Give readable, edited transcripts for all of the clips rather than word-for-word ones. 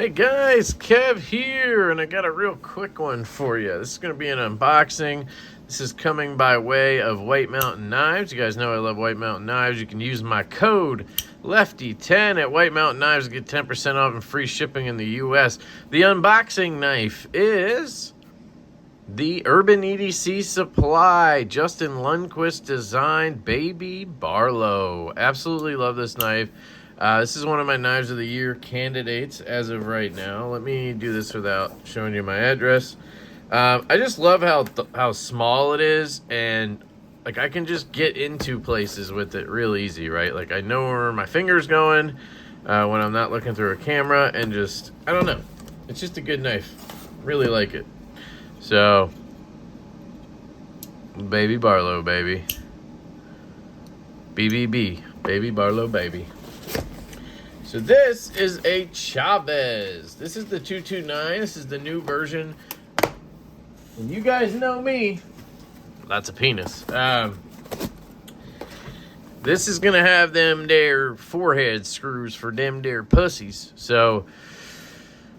Hey guys, Kev here, and I got a real quick one for you. This is going to be an unboxing. This is coming by way of White Mountain Knives. You guys know I love White Mountain Knives. You can use my code LeftyEDC at White Mountain Knives to get 10% off and free shipping in the US. The unboxing knife is the Urban EDC Supply Justin Lundquist designed Baby Barlow. Absolutely love this knife. This is one of my Knives of the Year candidates as of right now. Let me do this without showing you my address. I just love how small it is, and like I can just get into places with it real easy, right? Like I know where my finger's going when I'm not looking through a camera, and just, I don't know. It's just a good knife. Really like it. So, Baby Barlow, baby. BBB, Baby Barlow, baby. So this is a Chaves. This is the 229. This is the new version. And you guys know me. That's a penis. This is going to have them there forehead screws for them there pussies. So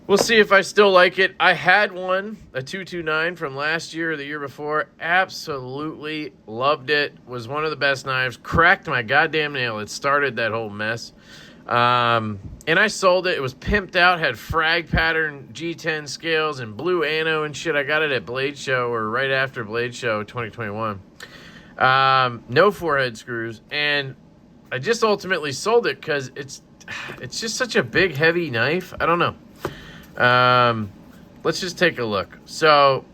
we'll see if I still like it. I had one, a 229 from last year or the year before. Absolutely loved it. Was one of the best knives. Cracked my goddamn nail. It started that whole mess. And I sold it. It was pimped out, had frag pattern G10 scales and blue ano and shit. I got it at Blade Show, or right after Blade Show 2021. No forehead screws, and I just ultimately sold it because it's just such a big, heavy knife. I don't know. Let's just take a look. So,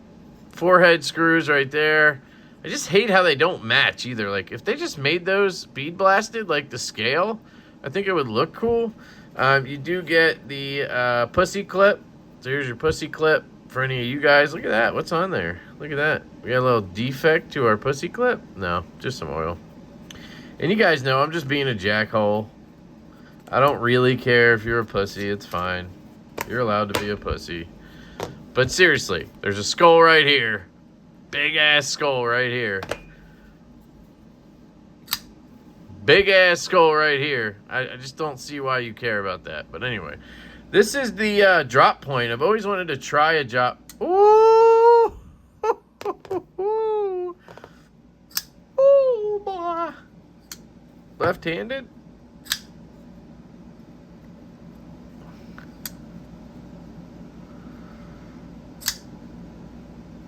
forehead screws right there. I just hate how they don't match either. Like, if they just made those bead blasted like the scale, I think it would look cool. You do get the pussy clip. So here's your pussy clip for any of you guys. Look at that. What's on there? Look at that. We got a little defect to our pussy clip. No, just some oil. And you guys know I'm just being a jackhole. I don't really care if you're a pussy. It's fine. You're allowed to be a pussy. But seriously, there's a skull right here. Big ass skull right here. Big ass skull right here. I just don't see why you care about that. But anyway, this is the drop point. I've always wanted to try a drop. Ooh, ooh, boy. Left-handed.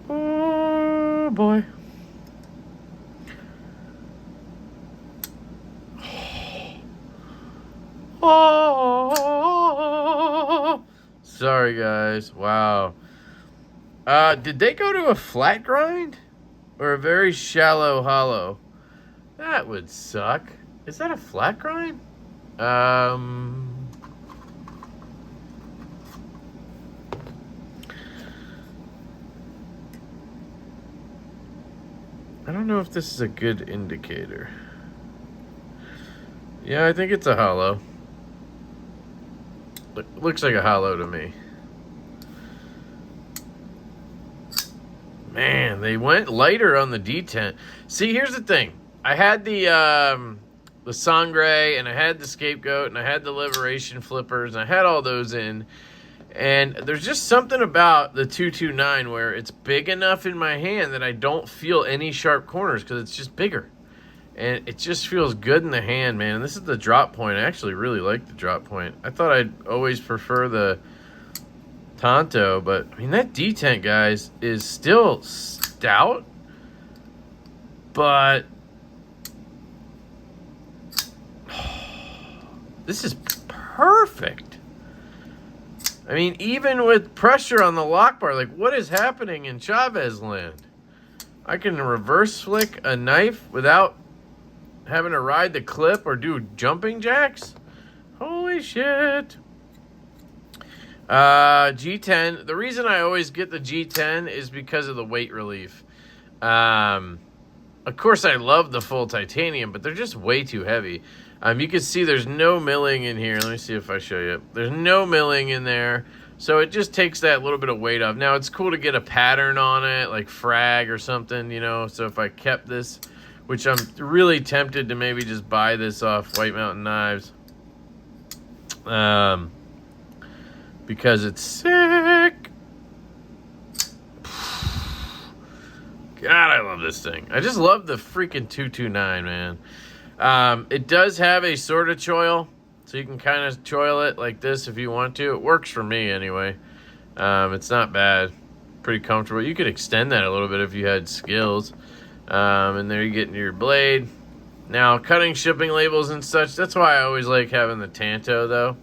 Oh boy. Oh, sorry guys. Wow. Did they go to a flat grind or a very shallow hollow? That would suck. Is that a flat grind? I don't know if this is a good indicator. Yeah, I think it's a hollow. Looks like a hollow to me. Man, they went lighter on the D10. See, here's the thing. I had the Sangre, and I had the Scapegoat, and I had the Liberation flippers, and I had all those in. And there's just something about the 229 where it's big enough in my hand that I don't feel any sharp corners because it's just bigger. And it just feels good in the hand, man. And this is the drop point. I actually really like the drop point. I thought I'd always prefer the Tonto, but I mean, that D10, guys, is still stout, but this is perfect. I mean, even with pressure on the lock bar, like, what is happening in Chaves land? I can reverse flick a knife without having to ride the clip or do jumping jacks. Holy shit. G10. The reason I always get the G10 is because of the weight relief. Of course, I love the full titanium, but they're just way too heavy. You can see there's no milling in here. Let me see if I show you. There's no milling in there. So it just takes that little bit of weight off. Now, it's cool to get a pattern on it, like frag or something, you know. So if I kept this, which I'm really tempted to maybe just buy this off White Mountain Knives. because it's sick. God, I love this thing. I just love the freaking 229, man. It does have a sort of choil, so you can kind of choil it like this if you want to. It works for me anyway. It's not bad. Pretty comfortable. You could extend that a little bit if you had skills. And there you get into your blade. Now, cutting shipping labels and such, that's why I always like having the Tanto, though.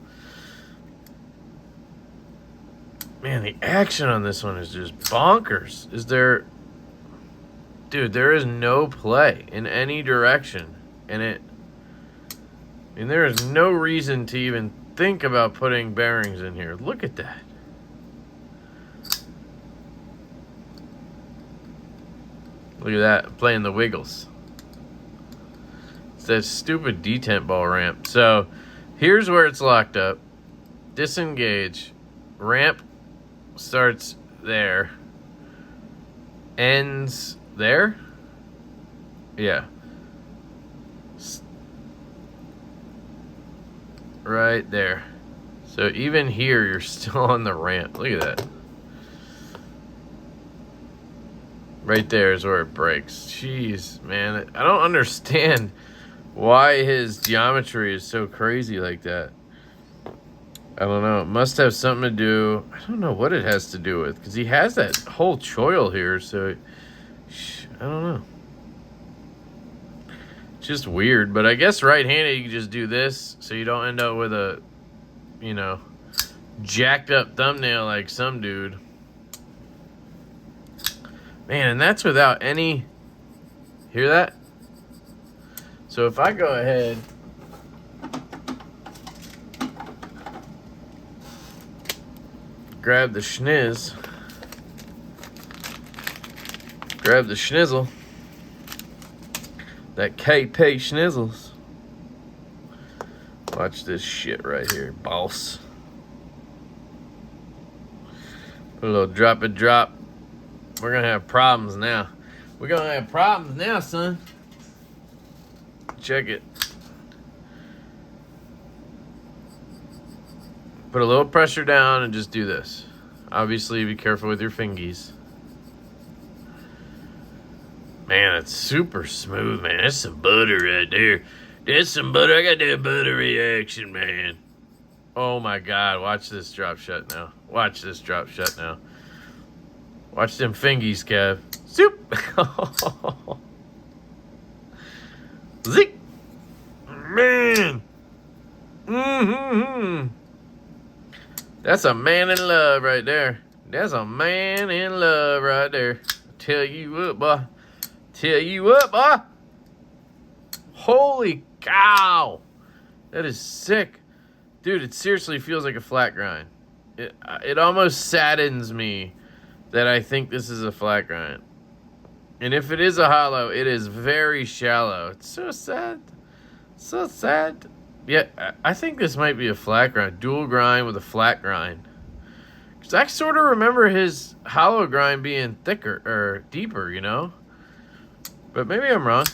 Man, the action on this one is just bonkers. Is there... Dude, there is no play in any direction. And I mean, there is no reason to even think about putting bearings in here. Look at that. Look at that, playing the wiggles. It's that stupid detent ball ramp. So, here's where it's locked up. Disengage. Ramp starts there. Ends there? Yeah. Right there. So even here, you're still on the ramp. Look at that. Right there is where it breaks. Jeez, man. I don't understand why his geometry is so crazy like that. I don't know. It must have something to do... I don't know what it has to do with. Because he has that whole choil here, so... I don't know. It's just weird. But I guess right-handed, you can just do this. So you don't end up with a, you know, jacked up thumbnail like some dude. Man, and that's without any... Hear that? So if I go ahead... Grab the schniz. Grab the schnizzle. That KP schnizzles. Watch this shit right here, boss. Put a little drop and drop. We're gonna have problems now. We're gonna have problems now, son. Check it. Put a little pressure down and just do this. Obviously, be careful with your fingies. Man, it's super smooth, man. That's some butter right there. That's some butter. I got that butter reaction, man. Oh my God. Watch this drop shut now. Watch this drop shut now. Watch them fingies, Kev. Zoop. Zik. Man. That's a man in love right there. That's a man in love right there. Tell you what, boy. Tell you what, boy. Holy cow. That is sick. Dude, it seriously feels like a flat grind. It almost saddens me that I think this is a flat grind. And if it is a hollow, it is very shallow. It's so sad. So sad. Yeah, I think this might be a flat grind. Dual grind with a flat grind. Because I sort of remember his hollow grind being thicker or deeper, you know? But maybe I'm wrong.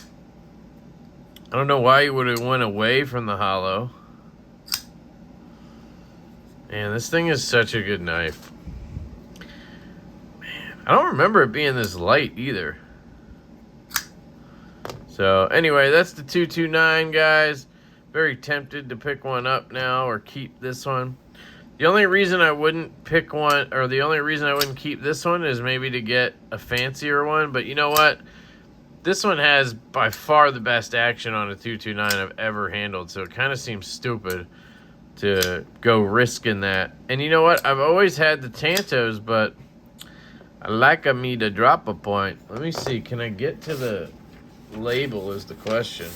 I don't know why he would have went away from the hollow. Man, this thing is such a good knife. Man, I don't remember it being this light either. So, anyway, that's the 229, guys. Very tempted to pick one up now or keep this one. The only reason I wouldn't pick one, or the only reason I wouldn't keep this one is maybe to get a fancier one. But you know what? This one has by far the best action on a 229 I've ever handled. So it kind of seems stupid to go risking that. And you know what? I've always had the Tantos, but I like me to drop a point. Let me see. Can I get to the label is the question.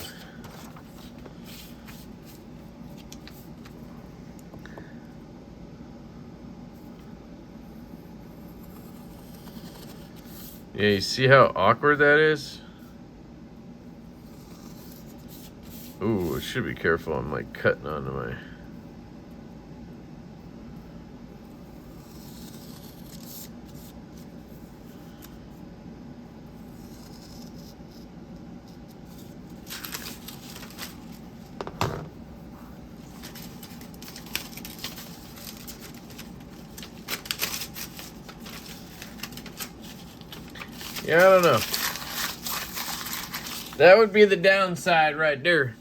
Yeah, you see how awkward that is? Ooh, I should be careful. I'm like cutting onto my... Yeah, I don't know. That would be the downside right there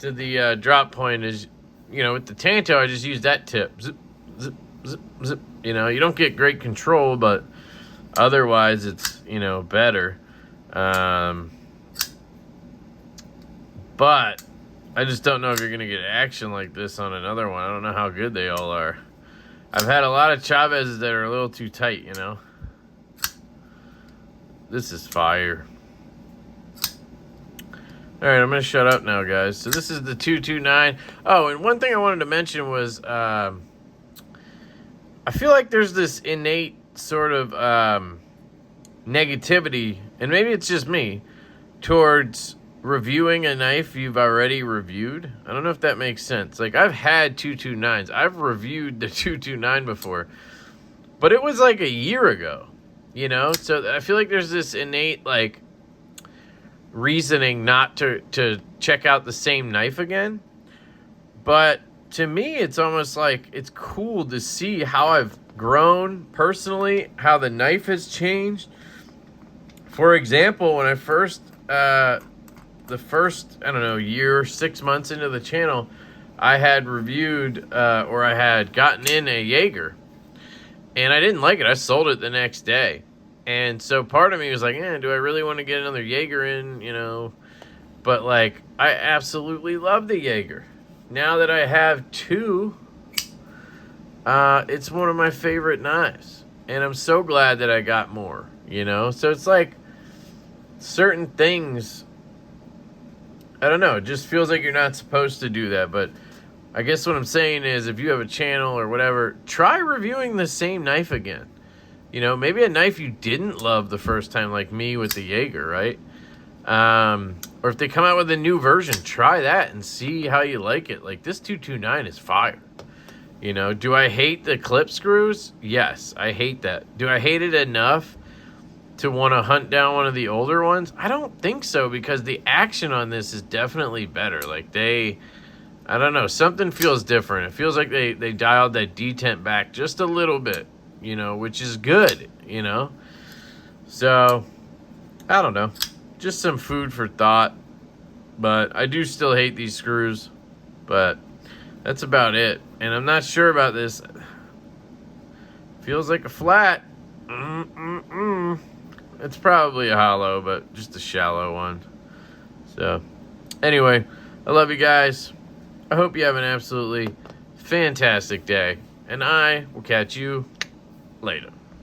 to the drop point is, you know, with the Tanto, I just use that tip. Zip, zip, zip, zip. You know, you don't get great control, but otherwise it's, you know, better. But I just don't know if you're going to get action like this on another one. I don't know how good they all are. I've had a lot of Chaves that are a little too tight, you know. This is fire. All right, I'm going to shut up now, guys. So this is the 229. Oh, and one thing I wanted to mention was I feel like there's this innate sort of negativity, and maybe it's just me, towards reviewing a knife you've already reviewed. I don't know if that makes sense. Like, I've had 229s. I've reviewed the 229 before, but it was like a year ago, you know? So I feel like there's this innate, like, reasoning not to check out the same knife again. But to me, it's almost like it's cool to see how I've grown personally, how the knife has changed. For example, when I first, the first, I don't know, year, 6 months into the channel, I had reviewed, or I had gotten in a Jaeger, and I didn't like it. I sold it the next day. And so part of me was like, do I really want to get another Jaeger in, you know? But, like, I absolutely love the Jaeger. Now that I have two, it's one of my favorite knives. And I'm so glad that I got more, you know? So it's like certain things, I don't know, it just feels like you're not supposed to do that. But I guess what I'm saying is if you have a channel or whatever, try reviewing the same knife again. You know, maybe a knife you didn't love the first time, like me with the Jaeger, right? Or if they come out with a new version, try that and see how you like it. Like, this 229 is fire. You know, do I hate the clip screws? Yes, I hate that. Do I hate it enough to want to hunt down one of the older ones? I don't think so, because the action on this is definitely better. Like, I don't know, something feels different. It feels like they dialed that detent back just a little bit, you know, which is good, you know? So, I don't know. Just some food for thought. But I do still hate these screws. But that's about it. And I'm not sure about this. Feels like a flat. It's probably a hollow, but just a shallow one. So, anyway, I love you guys. I hope you have an absolutely fantastic day. And I will catch you later.